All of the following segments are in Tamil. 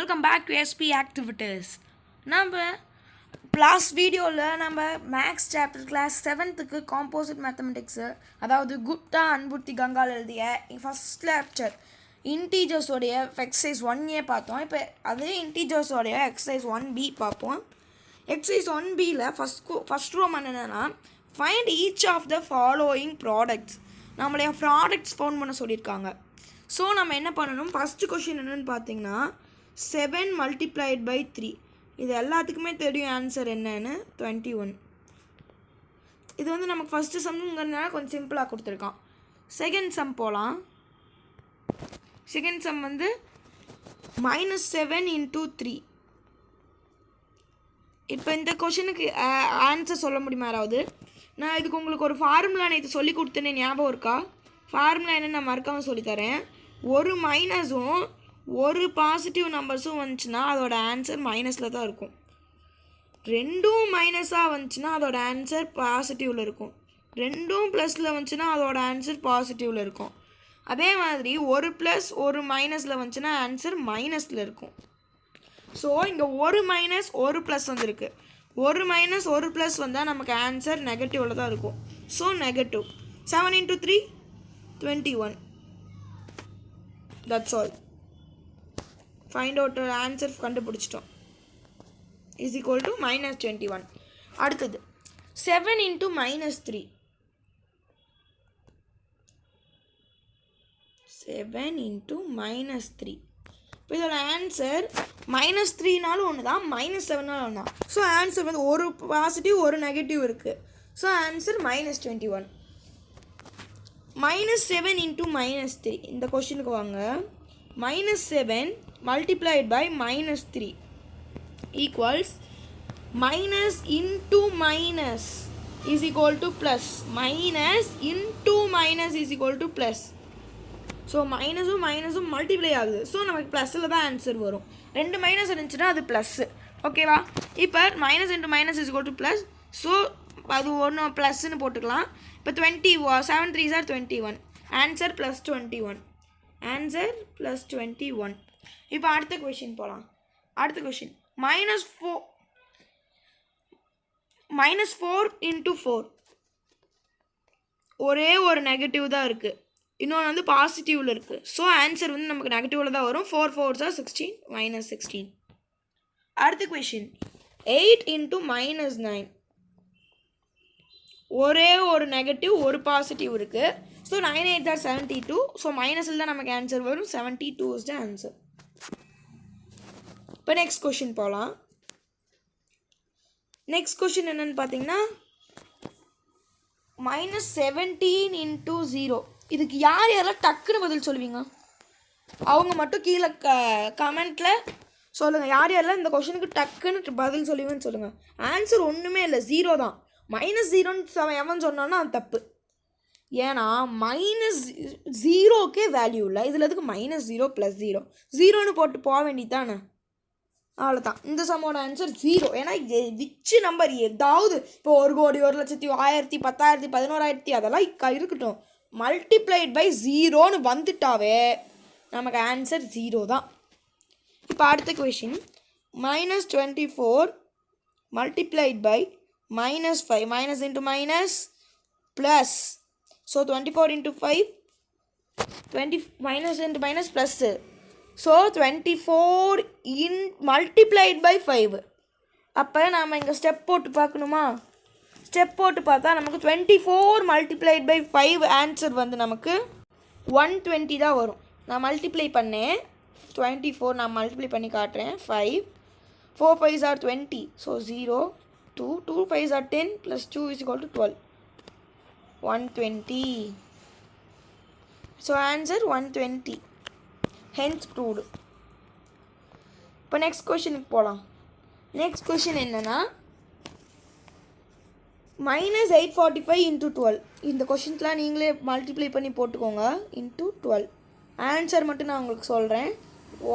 welcome back to SP Activities. நம்ம லாஸ்ட் வீடியோவில் நம்ம maths chapter class 7th composite mathematics அதாவது குப்தா அன்புர்த்தி கங்கால் எழுதிய ஃபஸ்ட் லெக்சர் இன்டீஜர்ஸோடைய எக்ஸசைஸ் 1A பார்த்தோம். இப்போ அதே இன்டீஜர்ஸோடைய எக்ஸசைஸ் 1B பார்ப்போம். எக்ஸசைஸ் 1Bயில் ஃபஸ்ட் ரோம் என்னென்னா find each of the following products. நம்மளுடைய ப்ராடக்ட்ஸ் ஃபவுண்ட் பண்ண சொல்லியிருக்காங்க. ஸோ நம்ம என்ன பண்ணணும், ஃபஸ்ட்டு கொஷின் என்னென்னு பார்த்தீங்கன்னா 7 multiplied by 3. இது எல்லாத்துக்குமே தெரியும் ஆன்சர் என்னன்னு 21. இது வந்து நமக்கு ஃபஸ்ட்டு சம்ங்கிறதுனால கொஞ்சம் சிம்பிளாக கொடுத்துருக்கான். செகண்ட் சம் போகலாம். செகண்ட் சம் வந்து -7 into 3. இப்போ இந்த கொஷனுக்கு ஆன்சர் சொல்ல முடியுமா யாராவது? நான் இதுக்கு உங்களுக்கு ஒரு ஃபார்முலா நேற்று சொல்லி கொடுத்தேனே, ஞாபகம் இருக்கா? ஃபார்முலா என்னென்னு நான் மறக்காமல் சொல்லித்தரேன். ஒரு மைனஸும் ஒரு பாசிட்டிவ் நம்பர்ஸும் வந்துச்சுன்னா அதோட ஆன்சர் மைனஸில் தான் இருக்கும். ரெண்டும் மைனஸாக வந்துச்சுன்னா அதோட ஆன்சர் பாசிட்டிவில் இருக்கும். ரெண்டும் ப்ளஸில் வந்துச்சுன்னா அதோட ஆன்சர் பாசிட்டிவில் இருக்கும். அதே மாதிரி ஒரு ப்ளஸ் ஒரு மைனஸில் வந்துச்சுன்னா ஆன்சர் மைனஸில் இருக்கும். ஸோ இங்கே ஒரு மைனஸ் ஒரு ப்ளஸ் வந்துருக்கு. ஒரு மைனஸ் ஒரு ப்ளஸ் வந்தால் நமக்கு ஆன்சர் நெகட்டிவில் தான் இருக்கும். So negative. 7 into 3 21. That's all. Find out answer கண்டுபிடிச்சிட்டோம். is equal to -21. அடுத்தது 7 into -3. 7 into -3. இப்போ இதோட ஆன்சர் -3நாலும் ஒன்று தான், -7நாலும் ஒன்று தான். ஸோ ஆன்சர் வந்து ஒரு பாசிட்டிவ் ஒரு நெகட்டிவ் இருக்குது. So answer -21. -7 into -3. இந்த கொஷனுக்கு வாங்க. -7 multiplied by -3 equals minus into minus is equal to plus. Minus into minus is equal to plus. So மைனஸும் மைனஸும் மல்டிப்ளை ஆகுது. ஸோ நமக்கு ப்ளஸில் தான் ஆன்சர் வரும். ரெண்டு மைனஸ் இருந்துச்சுன்னா அது ப்ளஸ்ஸு. ஓகேவா? இப்போ minus into minus is equal to plus. So அது ஒன்று ப்ளஸ்ன்னு போட்டுக்கலாம். இப்போ 7 3s are 21. ஆன்சர் +21. ஆன்சர் +21. இப்போ அடுத்த கொஷின் போகலாம். அடுத்த கொஷின் -4 into 4. ஒரே ஒரு நெகட்டிவ் தான் இருக்குது, இன்னொன்று வந்து பாசிட்டிவில் இருக்குது. ஸோ ஆன்சர் வந்து நமக்கு நெகட்டிவில் தான் வரும். 4 4s are 16 -16. அடுத்த கொஷின் 8 into -9. ஒரே ஒரு நெகட்டிவ் ஒரு பாசிட்டிவ் இருக்குது. So 9 8s are 72. ஸோ மைனஸில் தான் நமக்கு ஆன்சர் வரும். 72 is the ஆன்சர். இப்போ நெக்ஸ்ட் கொஷின் போகலாம். நெக்ஸ்ட் கொஷின் என்னென்னு பார்த்தீங்கன்னா -17 into 0. இதுக்கு யார் யாரெல்லாம் டக்குன்னு பதில் சொல்லுவீங்க? அவங்க மட்டும் கீழே கமெண்ட்டில் சொல்லுங்கள். யார் யாரெல்லாம் இந்த கொஷனுக்கு டக்குன்னு பதில் சொல்லுவீங்கன்னு சொல்லுங்கள். ஆன்சர் ஒன்றுமே இல்லை, 0 தான். -0ன்னு எவன் சொன்னான்னா அது தப்பு. ஏன்னா -0க்கே வேல்யூ இல்லை. இதில் எதுக்கு -0 +0? 0ன்னு போட்டு போக வேண்டியதானே, அவ்வளோதான். இந்த சம்மோட ஆன்சர் 0. ஏன்னா விச்சு நம்பர் ஏதாவது இப்போ 1 கோடி 1 லட்சத்தி 1000 10,000 11,000 அதெல்லாம் இருக்கட்டும், மல்டிப்ளைட் பை 0ன்னு வந்துட்டாவே நமக்கு ஆன்சர் 0 தான். இப்போ அடுத்த question -24 multiplied by -5. minus into minus plus. So 24 into 5 minus into minus plus. So 24 in multiplied by 5. அப்போ நாம் இங்கே ஸ்டெப் போட்டு பார்க்கணுமா? ஸ்டெப் போட்டு பார்த்தா நமக்கு 24 multiplied by 5 ஆன்சர் வந்து நமக்கு 120 தான் வரும். நான் மல்டிப்ளை பண்ணேன் 24, நான் மல்டிப்ளை பண்ணி காட்டுறேன். 5 4 5s are 20. So 0 2 2 5s are 10 plus 2 is equal to 12. 120. So answer 120. Hence proved. இப்போ நெக்ஸ்ட் கொஷனுக்கு போகலாம். நெக்ஸ்ட் கொஷின் என்னென்னா -845 into 12. இந்த கொஷின்ஸ்லாம் நீங்களே மல்டிப்ளை பண்ணி போட்டுக்கோங்க. into 12. ஆன்சர் மட்டும் நான் உங்களுக்கு சொல்கிறேன்.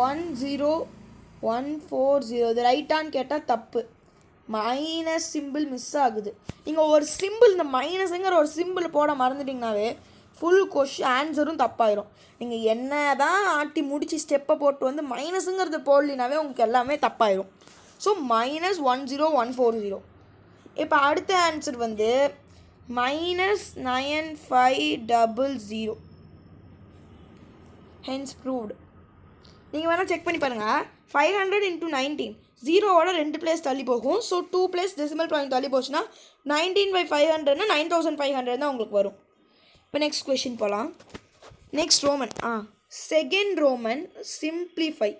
10140. இது ரைட்டான்னு கேட்டால் தப்பு. மைனஸ் சிம்பிள் மிஸ் ஆகுது. நீங்கள் ஒரு சிம்பிள் இந்த மைனஸுங்கிற ஒரு சிம்பிள் போட மறந்துட்டிங்கனாவே ஃபுல் ஆன்சரும் தப்பாயிரும். நீங்கள் என்ன தான் ஆட்டி முடித்து ஸ்டெப்பை போட்டு வந்து மைனஸுங்கிறது போடலினாவே உங்களுக்கு எல்லாமே தப்பாயிரும். ஸோ -10140. இப்போ அடுத்த ஆன்சர் வந்து -9500. Hence proved. நீங்கள் வேணால் செக் பண்ணி பாருங்கள். 500 × 19 0வோட 2 பிளேஸ் தள்ளி போகும். ஸோ 2 பிளேஸ் டெசிமல் பாயிண்ட் தள்ளி போச்சுன்னா 19/500னா 9500 தான் உங்களுக்கு வரும். இப்போ நெக்ஸ்ட் கொஷின் போகலாம். Next Roman second Roman simplify.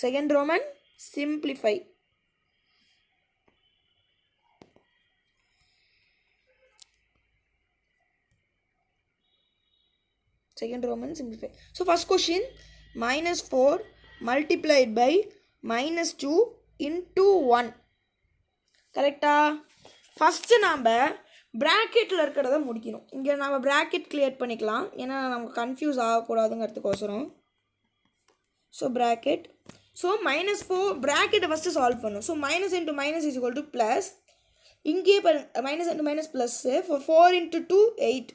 Second Roman simplify. Second Roman simplify. So first question, -4 multiplied by -2 into 1. கரெக்டா? ஃபஸ்ட்டு நாம் ப்ராக்கெட்டில் இருக்கிறத முடிக்கணும். இங்கே நம்ம ப்ராக்கெட் கிளியர் பண்ணிக்கலாம், ஏன்னா நமக்கு கன்ஃபியூஸ் ஆகக்கூடாதுங்கிறதுக்கோசரம். So bracket. ஸோ -4 ப்ராக்கெட்டை ஃபஸ்ட்டு சால்வ் பண்ணும். So -× - is +. இங்கேயே -× +, 4 × 2 8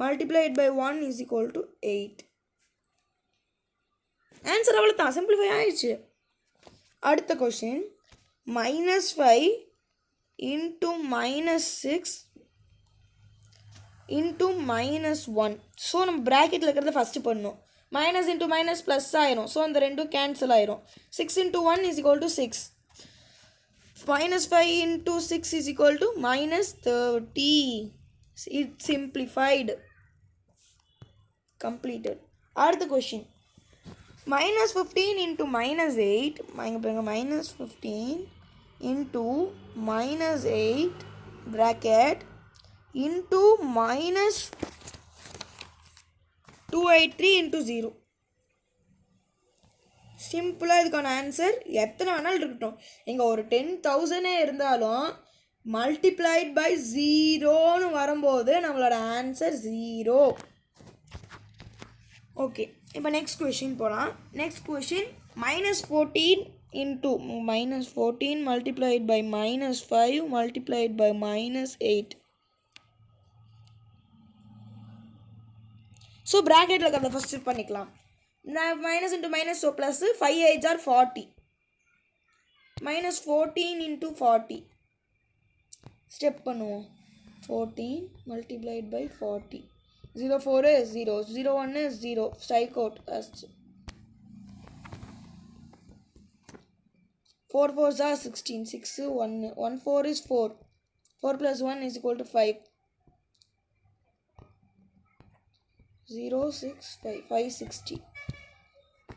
multiplied by 1 is equal to 8. Answer அவ்வளோ தான், சிம்பிளிஃபை ஆயிடுச்சு. அடுத்த கொஷின் -5 into -6 into -1. ஸோ நம்ம ப்ராக்கெட்டில் இருக்கிறத ஃபஸ்ட்டு பண்ணணும். மைனஸ் இன்ட்டு மைனஸ் ப்ளஸ் ஆயிரும். ஸோ அந்த ரெண்டும் கேன்சல் ஆயிரும். 6 × 1 is equal to 6. -5 into 6 is equal to -30. It's simplified. Completed. அடுத்த question. -15 into -8. -15 into -8 bracket into -283 into 0. சிம்பிளாக இதுக்கான ஆன்சர் எத்தனை வேணாலும் இருக்கட்டும். இங்கே ஒரு 10,000 இருந்தாலும் மல்டிப்ளைட் பை 0ன்னு வரும்போது நம்மளோட ஆன்சர் 0. ஓகே, இப்போ நெக்ஸ்ட் கொஷின் போகலாம். Next question -14 into -14 multiplied by -5 multiplied by -8. So ப்ராக்கெட்டில் இருக்கிறத ஃபஸ்ட்டு பண்ணிக்கலாம். Minus into minus, so plus 5 8s are 40. -14 into 40 step பண்ணுவோம். 14 multiplied by 40. 0 4 is 0, 0 1 is 0, strike out as 4 4s are 16, 6 1 1 4 is 4, 4 plus 1 is equal to 5, 0 6 5 560.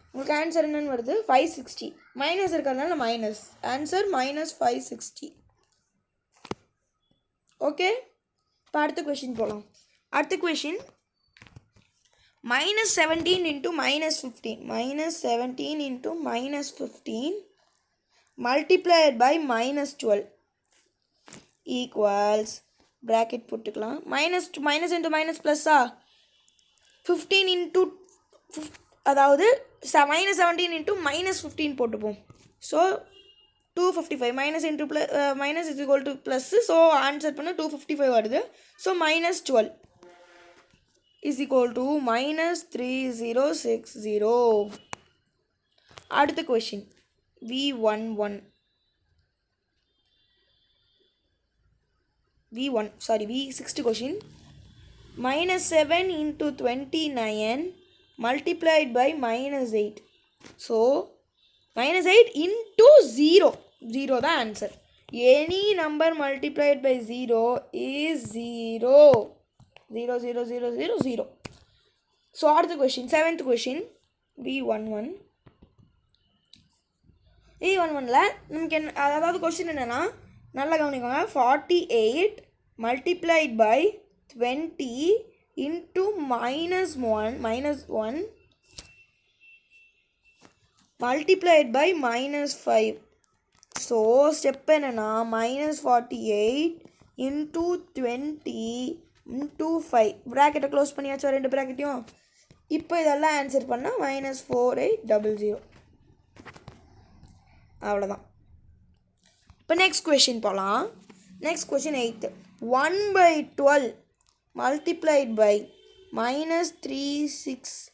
உங்களுக்கு ஆன்சர் என்னன்னு வருது? 560. மைனஸ் இருக்கிறதுனால மைனஸ் ஆன்சர் -560. ஓகே, இப்போ அடுத்த கொஷின் போகலாம். அடுத்த question -17 into -15. -17 into -15 multiplied by -12 equals bracket போட்டுக்கலாம். மைனஸ் இன்ட்டு மைனஸ் ப்ளஸ்ஸா 15 into அதாவது -17 into -15 போட்டுப்போம். So 255 minus into minus is equal to plus. So answer பண்ண 255 வருது. So -12 is equal to -3060. அடுத்த question V11 V60 question -7 into 29 multiplied by -8. So -8 into 0. 0 தான் answer. Any number multiplied by 0 is 0. 0 0 0 0 0. So அடுத்த கொஷின் 7th கொஷின் V11. V11ல் நமக்கு என்ன, அதாவது கொஷின் என்னென்னா நல்லா கவனிக்கோங்க. 48 multiplied by 20 into -1 multiplied by -5. So step என்னென்னா -48 into 20 into 5. ப்ராக்கெட்டை க்ளோஸ் பண்ணியாச்சா ரெண்டு ப்ராக்கெட்டையும்? இப்போ இதெல்லாம் ஆன்சர் பண்ணால் -4800. அவ்வளோதான். இப்போ நெக்ஸ்ட் கொஷின் போகலாம். Next question 8th. 1 by 12 multiplied by minus 36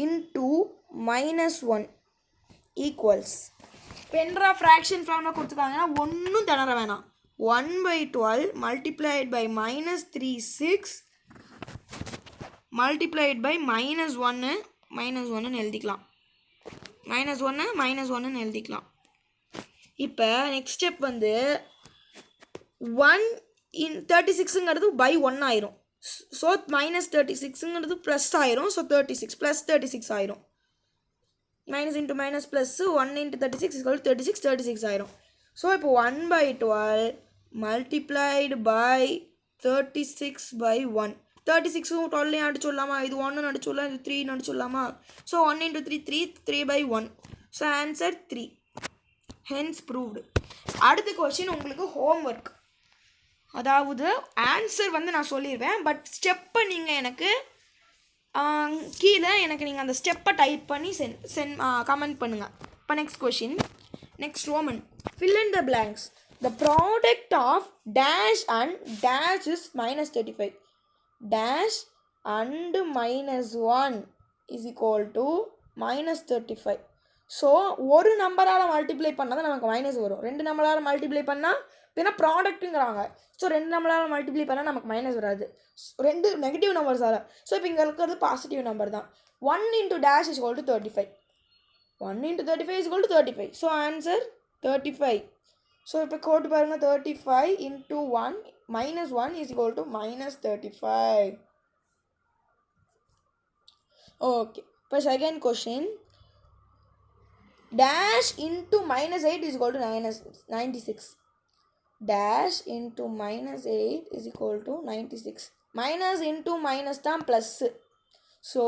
into minus 1 equals. பென்றா fraction ஃபார்மில் கொடுத்துருக்காங்கன்னா ஒன்றும் திணற வேணாம். 1 by 12 multiplied by minus 36 multiplied by minus 1 எழுதிக்கலாம். minus 1 எழுதிக்கலாம். இப்போ நெக்ஸ்ட் ஸ்டெப் வந்து 1 in 36ங்கிறது by 1 ஆயிரும். ஸோ minus 36ங்கிறது ப்ளஸ் ஆயிரும். ஸோ 36 ப்ளஸ் 36 ஆயிரும். minus into minus plus 1 into 36 is equal to 36 ஆயிரும். ஸோ இப்போ 1 by 12 multiplied by 36 by 1. 36 12 அடிச்சு சொல்லலாமா? இது 1 அடிச்சு சொல்லலாம், இது 3 அடிச்சு சொல்லலாமா? So 1 into 3 3 by 1. So answer 3. Hence proved. அடுத்த கொஸ்டின் உங்களுக்கு ஹோம்ஒர்க். அதாவது ஆன்சர் வந்து நான் சொல்லிடுவேன், பட் ஸ்டெப்பை நீங்கள் எனக்கு கீழே நீங்கள் அந்த ஸ்டெப்பை டைப் பண்ணி கமெண்ட் பண்ணுங்கள். இப்போ next question. Next Roman. fill in the blanks. The product of dash and dash is minus 35. Dash and minus 1 is equal to minus 35. So ஒரு நம்பரால் மல்டிப்ளை பண்ணால் தான் நமக்கு மைனஸ் வரும். ரெண்டு நம்பரால் மல்டிப்ளை பண்ணால் பின்னா ப்ராடக்ட்டுங்கிறாங்க. ஸோ ரெண்டு நம்பரால் மல்டிப்ளை பண்ணால் நமக்கு மைனஸ் வராது. ரெண்டு நெகட்டிவ் நம்பர்ஸால். ஸோ இப்போ இங்கே இருக்கிறது பாசிட்டிவ் நம்பர் தான். 1 into dash is equal to 35. 1 into 35 is equal to 35. So answer 35. So இப்போ கோட்டு பாருங்கள், 35 into 1 minus 1 is equal to minus 35. Okay. இப்போ second question. Dash into minus 8 is equal to 96. Dash into minus 8 is equal to 96. Minus into minus தான் ப்ளஸ். ஸோ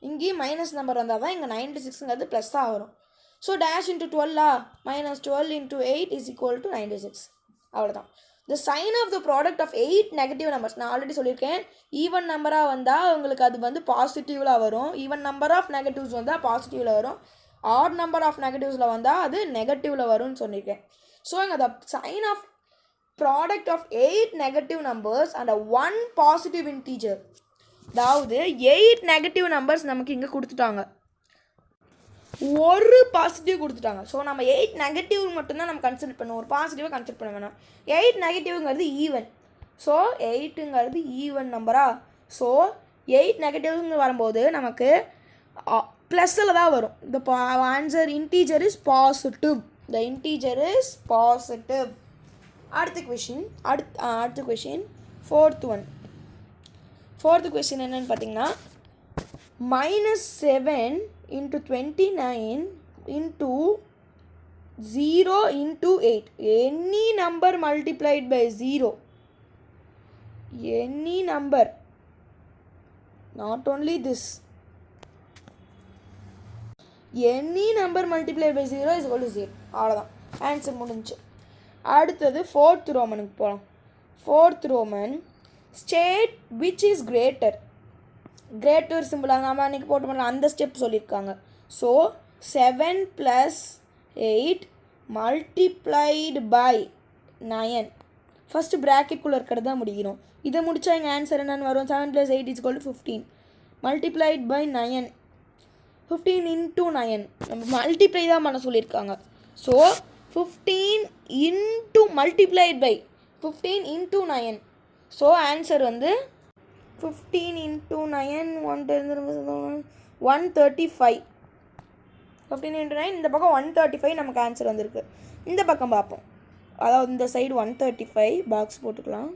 இங்கேயும் மைனஸ் நம்பர் வந்தால் தான் இங்கே 96ங்கிறது ப்ளஸ்ஸாக வரும். So dash into 12 minus 12 into 8 is equal to 96. அவ்வளோதான். The sign of the product of 8 negative numbers. நான் ஆல்ரெடி சொல்லியிருக்கேன், ஈவன் நம்பராக வந்தால் உங்களுக்கு அது வந்து பாசிட்டிவில் வரும். ஈவன் நம்பர் ஆஃப் நெகட்டிவ்ஸ் வந்தால் பாசிட்டிவில் வரும். ஆட் நம்பர் ஆஃப் நெகட்டிவ்ஸில் வந்தால் அது நெகட்டிவில் வரும்னு சொல்லியிருக்கேன். ஸோ இங்கே the sign of product of 8 negative numbers and 1 positive integer. அதாவது 8 நெகட்டிவ் நம்பர்ஸ் நமக்கு இங்கே கொடுத்துட்டாங்க, ஒரு பாசிட்டிவ் கொடுத்துட்டாங்க. ஸோ நம்ம 8 நெகட்டிவ் மட்டும்தான் நம்ம கன்சிடர் பண்ணுவோம், ஒரு பாசிட்டிவாக கன்சிடர் பண்ண வேணாம். 8 நெகட்டிவ்ங்கிறது ஈவன். ஸோ 8ங்கிறது ஈவன் நம்பரா. ஸோ 8 நெகட்டிவ்ங்க வரும்போது நமக்கு ப்ளஸ்ஸில் தான் வரும். The answer integer is positive. The integer is positive. அடுத்த question fourth one. Fourth question என்னென்னு பார்த்தீங்கன்னா, -7 into 29 into 0 into 8. Any number multiplied by 0. Any number. Not only this. Any number multiplied by 0 is equal to 0. அவ்வளோதான், ஆன்சர் முடிஞ்சு. அடுத்தது ஃபோர்த் ரோமனுக்கு போகலாம். Fourth Roman. State which is greater. Greater சிம்பிளாக நம்ம அன்றைக்கி போட்டு பண்ணலாம், அந்த ஸ்டெப் சொல்லியிருக்காங்க. So 7 + 8 multiplied by 9. ஃபஸ்ட்டு ப்ராக்கெட்குள்ளே இருக்கிறது தான் முடிக்கணும். இதை முடித்தா எங்கள் ஆன்சர் என்னென்னு வரும்? 7 + 8 is equal to 15. multiplied by 9. 15 into 9 நம்ம மல்டிப்ளை தான் பண்ண சொல்லியிருக்காங்க. So 15 into multiplied by 15 into 9. So answer வந்து 15 into 9 135. 15 into 9 இந்த பக்கம் 135 நமக்கு ஆன்சர் வந்திருக்கு. இந்த பக்கம் பார்ப்போம், அதாவது இந்த சைடு 135 பாக்ஸ் போட்டுக்கலாம்.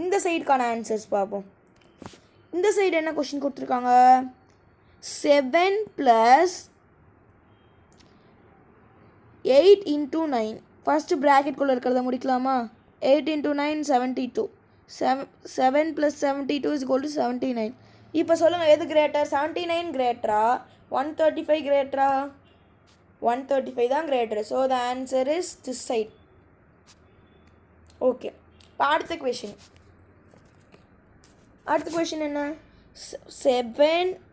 இந்த சைடுக்கான ஆன்சர்ஸ் பார்ப்போம். இந்த சைடு என்ன கொஷின் கொடுத்துருக்காங்க? 7 + 8 into 9. ஃபஸ்ட்டு ப்ராக்கெட்குள்ளே இருக்கிறத முடிக்கலாமா? 8 into 9 72. 7 + 72 is equal to 79. இப்போ சொல்லுங்கள், எது கிரேட்டர்? 79 கிரேட்டரா 135 கிரேட்டரா? 135 தான் greater. So the answer is this side. Okay. இப்போ அடுத்த கொஷின் என்ன? 7 -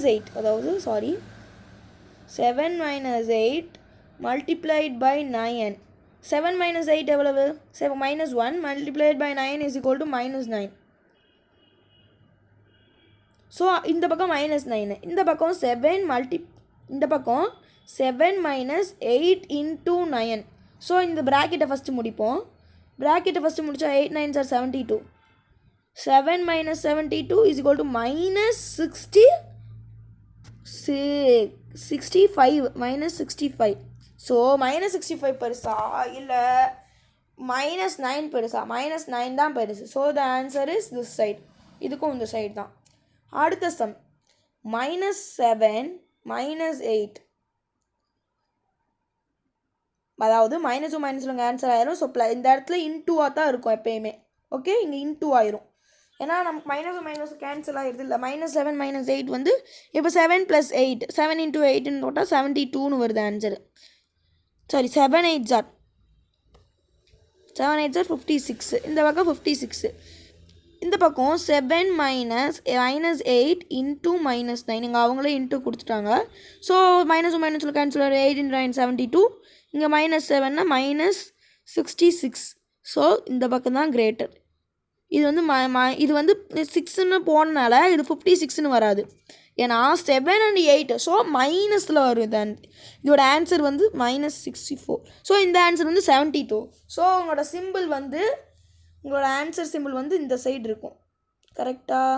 8. அதாவது 7 minus 8 multiplied by 9. 7 minus 8 எவ்வளவு? 7 minus 1 multiplied by 9 is equal to minus 9. So இந்த பக்கம் மைனஸ் 9, இந்த பக்கம் 7 இந்த பக்கம் 7 minus 8 into 9. ஸோ இந்த ப்ராக்கெட்டை ஃபஸ்ட்டு முடிப்போம். ப்ராக்கெட்டை ஃபஸ்ட்டு முடித்தா 8 9s are 72. 7 minus 72 is equal to minus 65. Minus 65. So minus 65 பெருசா இல்லை minus 9 பெருசா? minus 9 தான் பெருசு. So the answer is this side. இதுக்கும் இந்த சைடு தான். அடுத்த சம் minus 7 minus 8. அதாவது மைனஸும் மைனஸில் ஆன்சர் ஆயிரும். ஸோ இந்த இடத்துல இன்டூவாக தான் இருக்கும் எப்பயுமே. ஓகே, இங்கே இன்டூ ஆயிரும். ஏன்னா நமக்கு மைனஸும் மைனஸும் கேன்சல் ஆகிடுது இல்லை. -7 - 8 வந்து இப்போ 7 + 8, 7 × 8ன்னு போட்டால் 72ன்னு வருது ஆன்சரு. Sorry, 7 8s are 56. இந்த பக்கம் 56. இந்த பக்கம் 7 minus -8 into -9. இங்கே அவங்களே இன்ட்டு கொடுத்துட்டாங்க. ஸோ மைனஸும் மைனஸில் கேன்சல் ஆகிடும். 8 × 9 72. இங்கே -7னா -66. ஸோ இந்த பக்கம் தான் கிரேட்டர். இது வந்து இது வந்து 6ன்னு போனனால இது 56ன்னு வராது. ஏன்னா 7 and 8 ஸோ மைனஸில் வரும். இதோட ஆன்சர் வந்து -64. ஸோ இந்த ஆன்சர் வந்து 72. ஸோ உங்களோட சிம்பிள் வந்து உங்களோட ஆன்சர் சிம்பிள் வந்து இந்த சைடு இருக்கும். கரெக்டாக?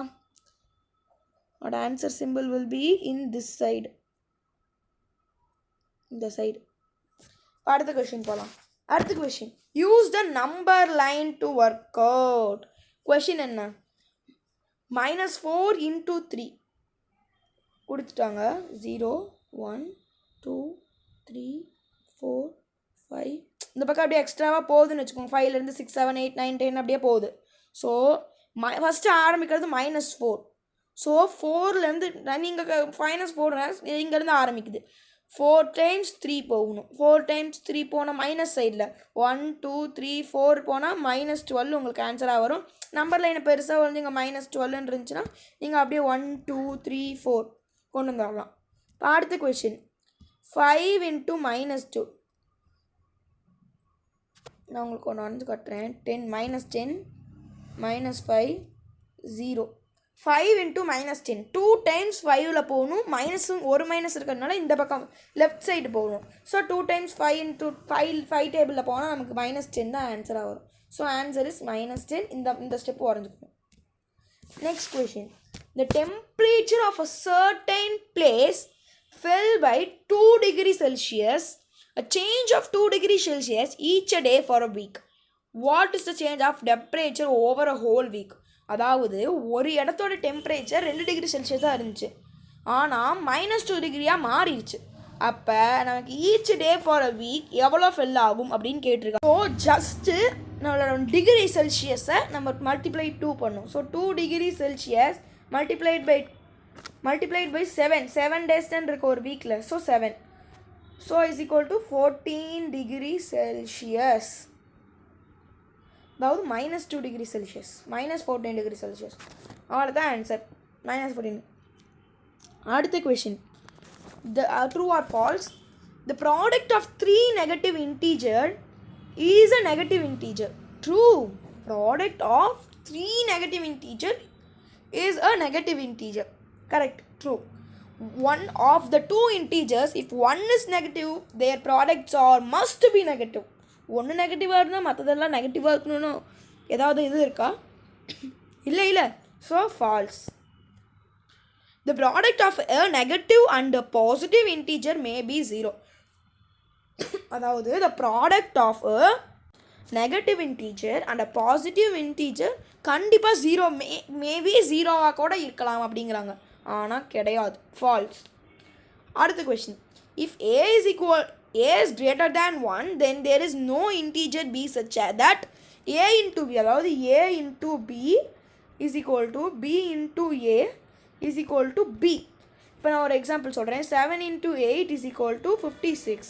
உங்களோட answer simple will be in this side. இந்த சைடு. அடுத்த கொஷின் போகலாம். அடுத்த question, use the number line to work out. Question என்ன? -4 into 3 கொடுத்துட்டாங்க. 0 1 2 3 4 5. இந்த பக்கம் அப்படியே எக்ஸ்ட்ராவாக போகுதுன்னு வச்சுக்கோங்க. 5லேருந்து 6 7 8 9 10 அப்படியே போகுது. ஸோ ஃபஸ்ட்டு ஆரம்பிக்கிறது -4. ஸோ 4லேருந்து நீங்கள் -4 இங்கேருந்து ஆரம்பிக்குது. 4 times 3 போகணும். 4 times 3 போனால் மைனஸ் சைடில் 1 2 3 4 போனால் -12 உங்களுக்கு ஆன்சராக வரும். நம்பர் லைனை பெருசாக வந்து இங்கே -12 இருந்துச்சுன்னா நீங்கள் அப்படியே 1 2 3 4 கொண்டு வந்துடலாம். இப்போ அடுத்த கொஷின், 5 into -2. நான் உங்களுக்கு ஒன்று வந்து கட்டுறேன். 10 -10 -5 0. 5 into -10 2 times 5ல் போகணும். மைனஸும் ஒரு மைனஸ் இருக்கிறதுனால இந்த பக்கம் லெஃப்ட் சைடு போகணும். ஸோ 2 times 5 into 5 டேபிளில் போனால் நமக்கு -10 தான் ஆன்சராக வரும். So answer is -10. இந்த ஸ்டெப் வரைஞ்சிக்கணும். Next question, the temperature of a certain place fell by 2 degrees Celsius, a change of 2 degrees Celsius each a day for a week. What is the change of temperature over a whole week? அதாவது ஒரு இடத்தோட டெம்பரேச்சர் 2 டிகிரி செல்சியஸாக இருந்துச்சு, ஆனால் -2 டிகிரியாக மாறிடுச்சு. அப்போ நமக்கு each day for a week எவ்வளோ ஃபெல் ஆகும் அப்படின்னு கேட்டிருக்காங்க. ஸோ ஜஸ்ட்டு நம்மளோட டிகிரி செல்சியஸை நம்ம மல்டிப்ளை 2 பண்ணும். So 2 degree Celsius multiplied by 7 days தான் இருக்குது ஒரு வீக்கில். So 7. So is equal to 14 degree Celsius. அதாவது -2 டிகிரி செல்சியஸ் -14 டிகிரி செல்சியஸ். அவ்வளோதான் ஆன்சர், -14. அடுத்த question, the true or false, the product of 3 negative integer is a negative integer. True. Product of 3 negative integer is a negative integer. Correct. True. One of the 2 integers, if one is negative, their products are must be negative. ஒன்று நெகட்டிவாக இருந்தால் மற்றதெல்லாம் நெகட்டிவாக இருக்கணும்னு ஏதாவது இது இருக்கா? இல்லை. So false. The product of a negative and a positive integer may be 0. அதாவது the product of a negative integer and a positive integer கண்டிப்பாக 0 மேபி 0வாக கூட இருக்கலாம் அப்படிங்கிறாங்க. ஆனால் கிடையாது, ஃபால்ஸ். அடுத்த question, if a is greater than 1, then there is no integer b such that a into b, அதாவது a into b is equal to b into a is equal to b. இப்போ நான் ஒரு எக்ஸாம்பிள் சொல்கிறேன். 7 into 8 is equal to 56.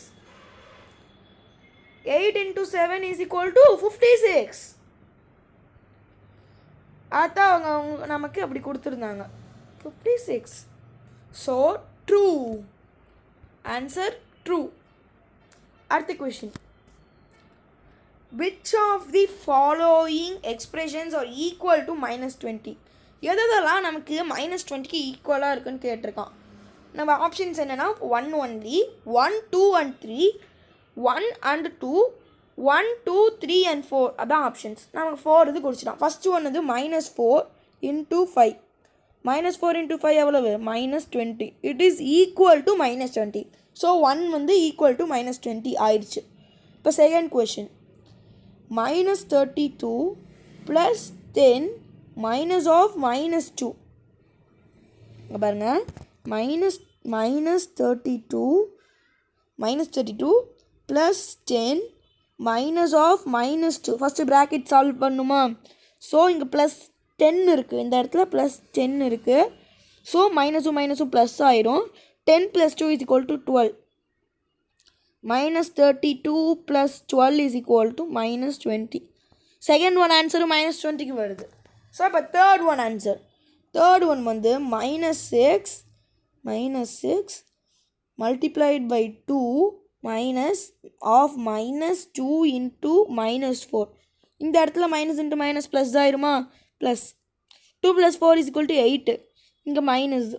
8 into 7 is equal to 56. அதான் அவங்க நமக்கு அப்படி கொடுத்துருந்தாங்க 56. So true. Answer true. அடுத்த question, which of the following expressions are equal to -20? எதெல்லாம் நமக்கு -20க்கு ஈக்குவலாக இருக்குன்னு கேட்டிருக்கான். நம்ம ஆப்ஷன்ஸ் என்னென்னா 1 only, 1 2 and 3, 1 and 2, 1 2 3 and 4. அதான் ஆப்ஷன்ஸ். நமக்கு 4 இது குறிச்சிடலாம். ஃபஸ்ட்டு ஒன் வந்து -4 into 5. -4 into 5 எவ்வளவு? -20. It is equal to -20. So 1 வந்து ஈக்குவல் டு -20 ஆயிடுச்சு. இப்போ செகண்ட் கொஷின், -32 + 10 minus of -2. இங்கே பாருங்கள், -32 + 10 minus of -2. First bracket solve பண்ணுமா? ஸோ இங்கே +10 இருக்குது, இந்த இடத்துல +10 இருக்குது. ஸோ -2 ப்ளஸ் ஆயிரும். 10 + 2 is equal to 12. -32 + 12 is equal to -20. Second one answer -20க்கு வருது. ஸோ இப்போ third one answer. Third one வந்து -6 multiplied by 2 minus of -2 into -4. இந்த இடத்துல மைனஸ் இன்ட்டு மைனஸ் ப்ளஸ் ஆயிருமா? Plus 2 + 4 is equal to 8. இங்கே மைனஸ்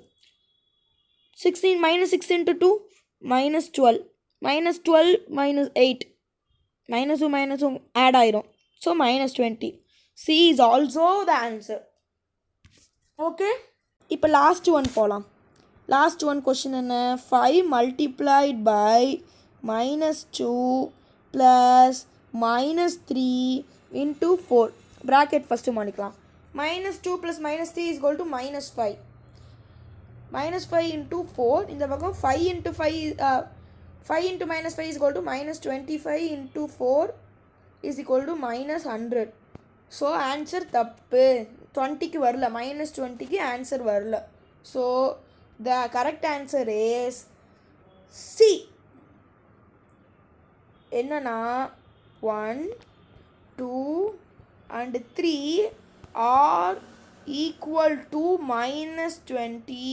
16 -6 into 2 -12. -12 -8. மைனஸும் ஆட் ஆயிரும். So -20. C is also the answer. Okay, இப்போ லாஸ்ட் ஒன் போகலாம். லாஸ்ட் ஒன் கொஷின் என்ன? 5 multiplied by -2 + -3 into 4. Bracket first பண்ணிக்கலாம். -2 + -3 is equal to -5. -5 into 4. இந்த பக்கம் 5 into -5 is equal to -25 into 4 is equal to -100. So answer தப்பு. 20க்கு வரல, -20க்கு ஆன்சர் வரல. So the correct answer is C. என்னன்னா 1 2 and 3 are equal to -20.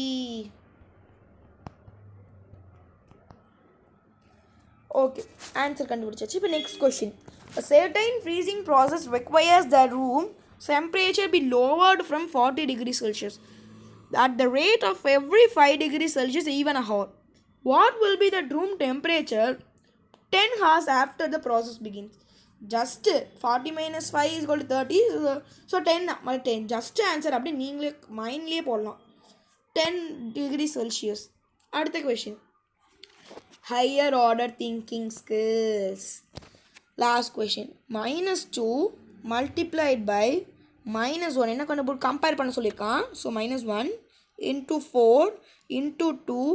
Okay, answer கண்டுபிடிச்சாச்சு. இப்போ next question, a certain freezing process requires the room temperature be lowered from 40 degrees Celsius at the rate of every 5 degrees Celsius even a hour. What will be the room temperature 10 hours after the process begins? Just 40 minus 5 is equal to 30. So 10 just answer அப்படி நீங்களே மைண்ட்லேயே போடலாம். 10 degrees Celsius. அடுத்த question, higher order thinking skills. Last question, -2 multiplied by -1. என்ன கண்டுபிடி கம்பேர் பண்ண சொல்லியிருக்கான். So -1 into 4 into 2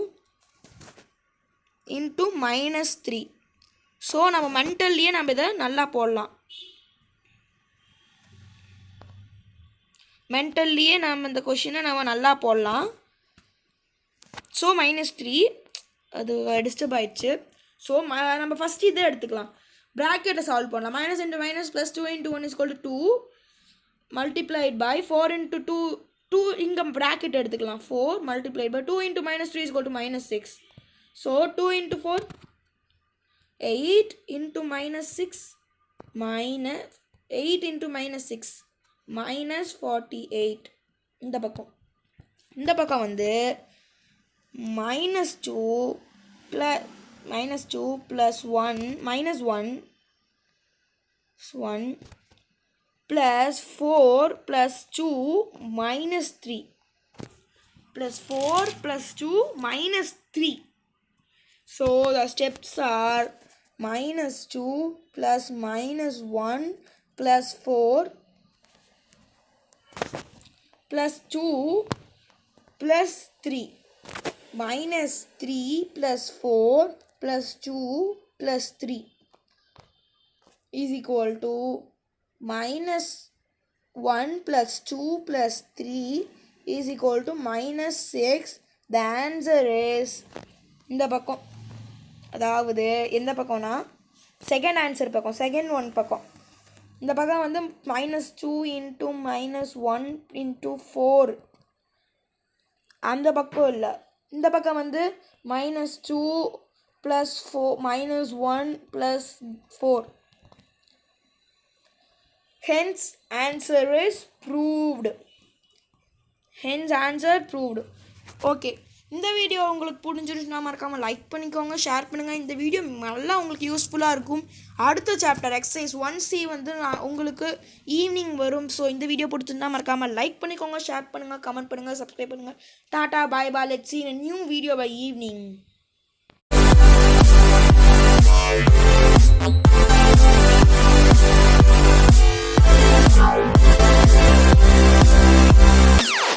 into -3. So நம்ம மென்டல்லையே நம்ம இதை நல்லா போடலாம். மென்டல்லையே நம்ம இந்த கொஷினை நம்ம நல்லா போடலாம். ஸோ -3 அது டிஸ்டர்ப் ஆயிடுச்சு. ஸோ நம்ம ஃபஸ்ட் இதை எடுத்துக்கலாம். ப்ராக்கெட்டை சால்வ் பண்ணலாம். -into -, +2 into 1 is equal to 2 multiplied by 4 into 2 இங்கே ப்ராக்கெட் எடுத்துக்கலாம். 4 multiplied by 2 into -3 is equal to -6. So 2 into 4 8 into -6 8 into -6 -48. இந்த பக்கம் வந்து -2 plus -1 plus 4 plus 2 minus 3 plus 4 plus 2 minus 3. So the steps are -2 plus -1 plus 4 plus 2 plus 3 minus 3 plus 4 plus 2 plus 3 is equal to -1 plus 2 plus 3 is equal to -6. The answer is இந்த பக்கம், அதாவது எந்த பக்கம்னா செகண்ட் ஆன்சர் பக்கம், செகண்ட் ஒன் பக்கம். இந்த பக்கம் வந்து -2 into -1 into 4 அந்த பக்கம் இல்லை. இந்த பக்கம் வந்து -2 plus 4 minus 1 plus 4. Hence answer is proved. Hence answer proved. Okay, இந்த வீடியோ உங்களுக்கு புரிஞ்சிருச்சுன்னா மறக்காமல் லைக் பண்ணிக்கோங்க, ஷேர் பண்ணுங்கள். இந்த வீடியோ நல்லா உங்களுக்கு யூஸ்ஃபுல்லாக இருக்கும். அடுத்த சாப்டர் எக்ஸசைஸ் 1C வந்து நான் உங்களுக்கு ஈவினிங் வரும். ஸோ இந்த வீடியோ பிடிச்சிருந்தா மறக்காமல் லைக் பண்ணிக்கோங்க, ஷேர் பண்ணுங்கள், கமெண்ட் பண்ணுங்கள், சப்ஸ்கிரைப் பண்ணுங்கள். Tata, bye bye. Let's see a new video by evening.